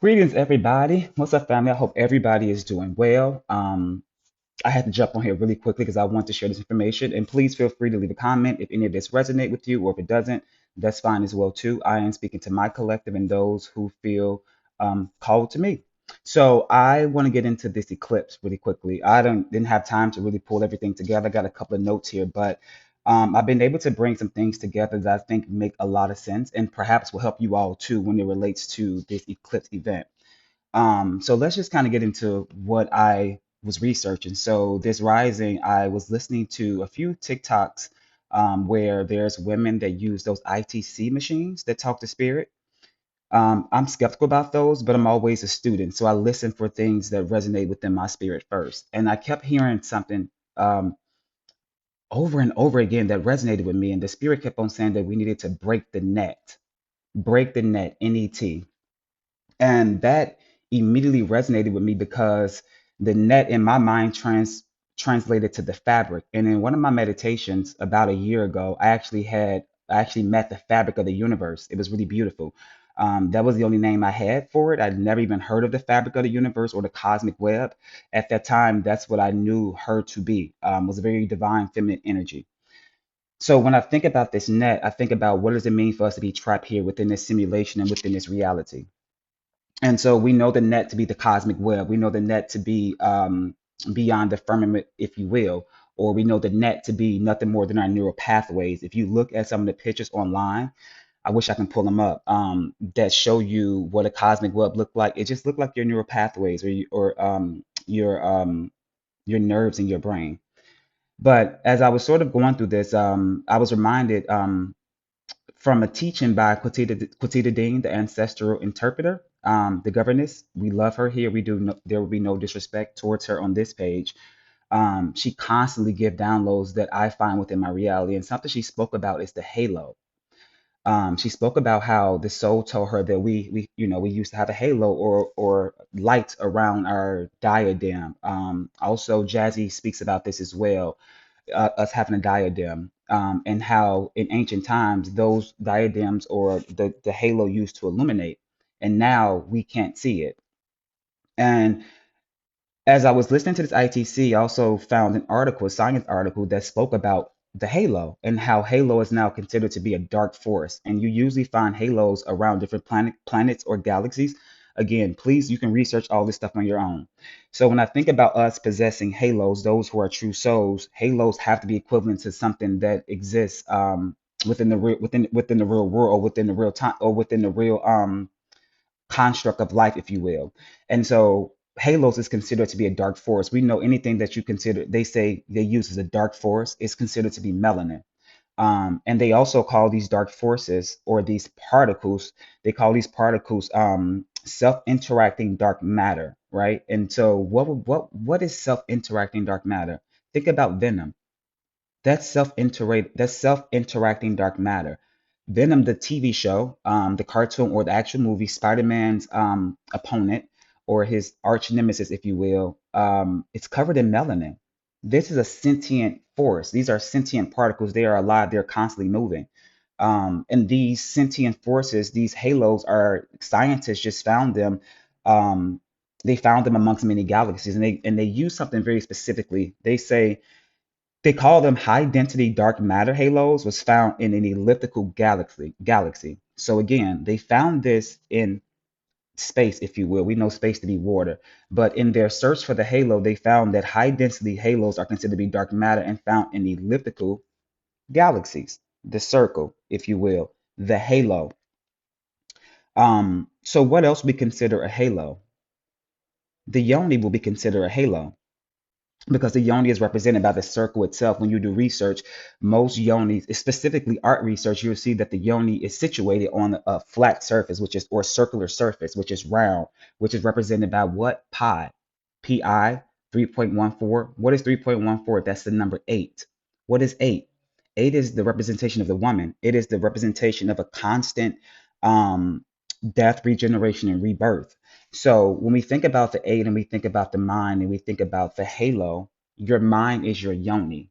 Greetings, everybody. What's up, family? I hope everybody is doing well. I had to jump on here really quickly because I want to share this information. And please feel free to leave a comment if any of this resonate with you, or if it doesn't, that's fine as well too. I am speaking to my collective and those who feel called to me. So I want to get into this eclipse really quickly. I didn't have time to really pull everything together. I got a couple of notes here, but I've been able to bring some things together that I think make a lot of sense and perhaps will help you all too when it relates to this eclipse event. So let's just kind of get into what I was researching. So this rising, I was listening to a few TikToks where there's women that use those ITC machines that talk to spirit. I'm skeptical about those, but I'm always a student, so I listen for things that resonate within my spirit first. And I kept hearing something um, over and over again that resonated with me, and the spirit kept on saying that we needed to break the net, NET. And that immediately resonated with me because the net in my mind translated to the fabric. And in one of my meditations about a year ago, I actually met the fabric of the universe. It was really beautiful. That was the only name I had for it. I'd never even heard of the fabric of the universe or the cosmic web. At that time, that's what I knew her to be. Was a very divine feminine energy. So when I think about this net, I think about what does it mean for us to be trapped here within this simulation and within this reality. And so we know the net to be the cosmic web. We know the net to be beyond the firmament, if you will, or we know the net to be nothing more than our neural pathways. If you look at some of the pictures online, I wish I can pull them up that show you what a cosmic web looked like. It just looked like your neural pathways or your nerves in your brain. But as I was sort of going through this, I was reminded from a teaching by Quatita Dean, the ancestral interpreter, the governess. We love her here. We do. No, there will be no disrespect towards her on this page. She constantly give downloads that I find within my reality, and something she spoke about is the halo. She spoke about how the soul told her that we used to have a halo or light around our diadem. Also, Jazzy speaks about this as well, us having a diadem, and how in ancient times those diadems or the halo used to illuminate, and now we can't see it. And as I was listening to this ITC, I also found an article, a science article that spoke about the halo and how halo is now considered to be a dark force. And you usually find halos around different planets or galaxies. Again, please, you can research all this stuff on your own. So when I think about us possessing halos, those who are true souls, halos have to be equivalent to something that exists within the real world or within the real time or within the real construct of life, if you will. And so Halos is considered to be a dark force. We know anything that you consider, they say they use as a dark force, is considered to be melanin. And they also call these dark forces or these particles, they call these particles self-interacting dark matter, right? And so what is self-interacting dark matter? Think about venom. That's self-interacting dark matter. Venom, the TV show, the cartoon or the actual movie, Spider-Man's opponent or his arch nemesis, if you will, it's covered in melanin. This is a sentient force. These are sentient particles. They are alive. They're constantly moving. And these sentient forces, these halos, are scientists just found them. Um, they found them amongst many galaxies, and they use something very specifically. They call them high density dark matter halos was found in an elliptical galaxy. So again, they found this in space, if you will. We know space to be water. But in their search for the halo, they found that high density halos are considered to be dark matter and found in elliptical galaxies, the circle, if you will, the halo. So what else we consider a halo? The yoni will be considered a halo, because the yoni is represented by the circle itself. When you do research, most yonis, specifically art research, you'll see that the yoni is situated on a flat surface, which is or circular surface, which is round, which is represented by what? Pi. Pi 3.14. What is 3.14? That's the number eight. What is eight? Eight is the representation of the woman. It is the representation of a constant um, death, regeneration, and rebirth. So when we think about the eight and we think about the mind and we think about the halo, your mind is your yoni.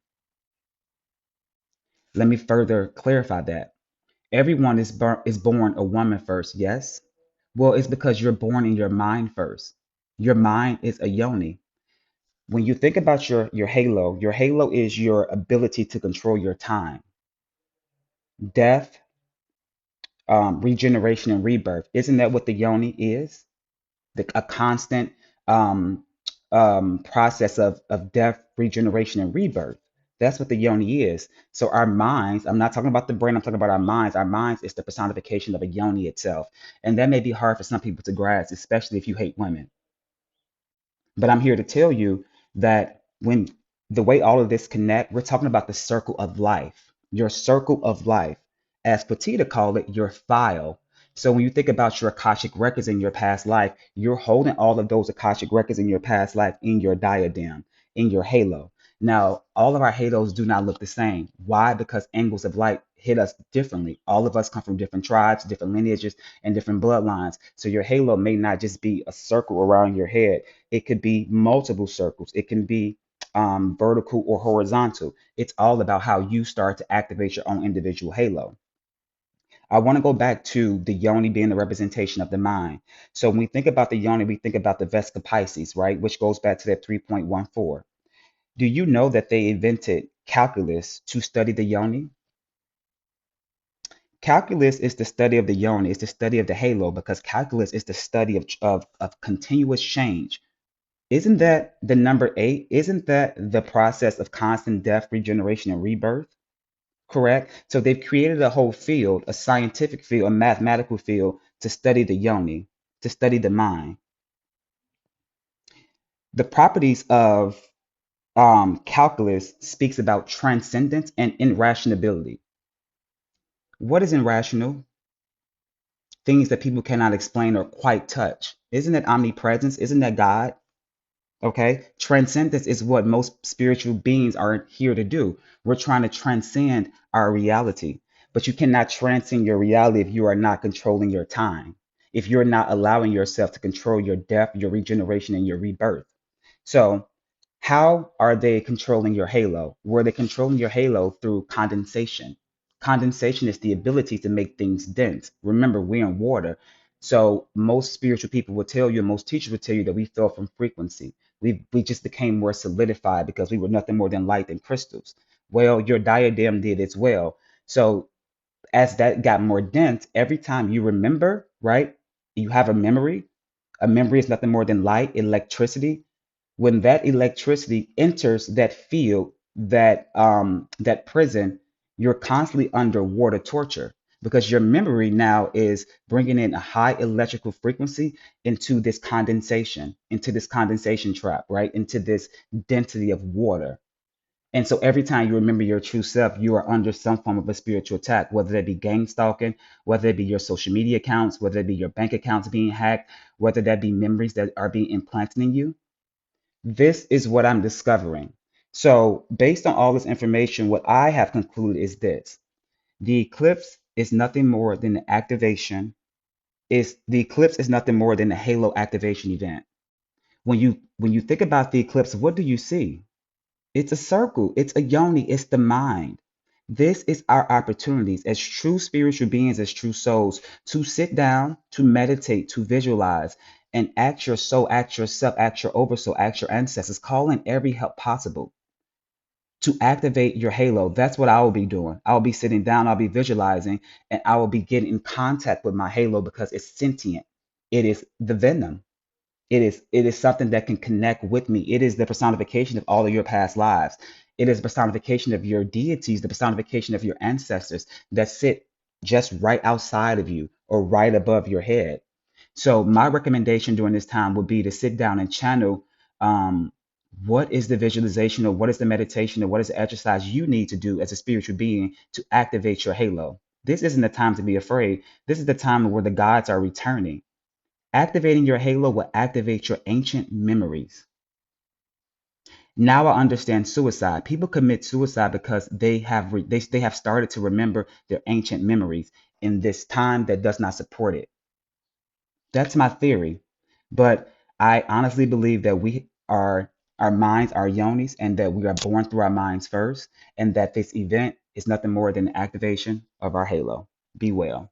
Let me further clarify that. Everyone is born a woman first, yes, Well, it's because you're born in your mind first. Your mind is a yoni. When you think about your halo is your ability to control your time, death, regeneration, and rebirth. Isn't that what the yoni is? A constant um, process of death, regeneration, and rebirth. That's what the yoni is. So our minds, I'm not talking about the brain, I'm talking about our minds. Our minds is the personification of a yoni itself. And that may be hard for some people to grasp, especially if you hate women. But I'm here to tell you that when the way all of this connect, we're talking about the circle of life, your circle of life, as Petita called it, your file. So when you think about your Akashic records in your past life, you're holding all of those Akashic records in your past life in your diadem, in your halo. Now, all of our halos do not look the same. Why? Because angles of light hit us differently. All of us come from different tribes, different lineages, and different bloodlines. So your halo may not just be a circle around your head. It could be multiple circles. It can be vertical or horizontal. It's all about how you start to activate your own individual halo. I want to go back to the yoni being the representation of the mind. So when we think about the yoni, we think about the Vesica Pisces, right? Which goes back to that 3.14. Do you know that they invented calculus to study the yoni? Calculus is the study of the yoni, it's the study of the halo, because calculus is the study of continuous change. Isn't that the number eight? Isn't that the process of constant death, regeneration, and rebirth? Correct. So they've created a whole field, a scientific field, a mathematical field to study the yoni, to study the mind. The properties of calculus speaks about transcendence and irrationality. What is irrational? Things that people cannot explain or quite touch. Isn't that omnipresence? Isn't that God? Okay. Transcendence is what most spiritual beings are here to do. We're trying to transcend our reality. But you cannot transcend your reality if you are not controlling your time, if you're not allowing yourself to control your death, your regeneration, and your rebirth. So, how are they controlling your halo? Were they controlling your halo through condensation? Condensation is the ability to make things dense. Remember, we're in water. So most spiritual people will tell you, and most teachers will tell you that we fell from frequency. We just became more solidified because we were nothing more than light and crystals. Well, your diadem did as well. So as that got more dense, every time you remember, right? You have a memory. A memory is nothing more than light, electricity. When that electricity enters that field, that prison, you're constantly under water torture because your memory now is bringing in a high electrical frequency into this condensation trap, right? Into this density of water. And so every time you remember your true self, you are under some form of a spiritual attack, whether that be gang stalking, whether it be your social media accounts, whether it be your bank accounts being hacked, whether that be memories that are being implanted in you. This is what I'm discovering. So, based on all this information, what I have concluded is this: the eclipse is nothing more than the activation. Is the eclipse is nothing more than a halo activation event. When you think about the eclipse, what do you see? It's a circle. It's a yoni. It's the mind. This is our opportunities as true spiritual beings, as true souls, to sit down, to meditate, to visualize, and act your soul, act yourself, act your oversoul, act your ancestors, call in every help possible to activate your halo. That's what I will be doing. I'll be sitting down, I'll be visualizing, and I will be getting in contact with my halo because it's sentient. It is the venom. It is something that can connect with me. It is the personification of all of your past lives. It is personification of your deities, the personification of your ancestors that sit just right outside of you or right above your head. So my recommendation during this time would be to sit down and channel what is the visualization or what is the meditation or what is the exercise you need to do as a spiritual being to activate your halo. This isn't the time to be afraid. This is the time where the gods are returning. Activating your halo will activate your ancient memories. Now I understand suicide. People commit suicide because they have started to remember their ancient memories in this time that does not support it. That's my theory. But I honestly believe that we are our minds are yonis and that we are born through our minds first, and that this event is nothing more than the activation of our halo. Be well.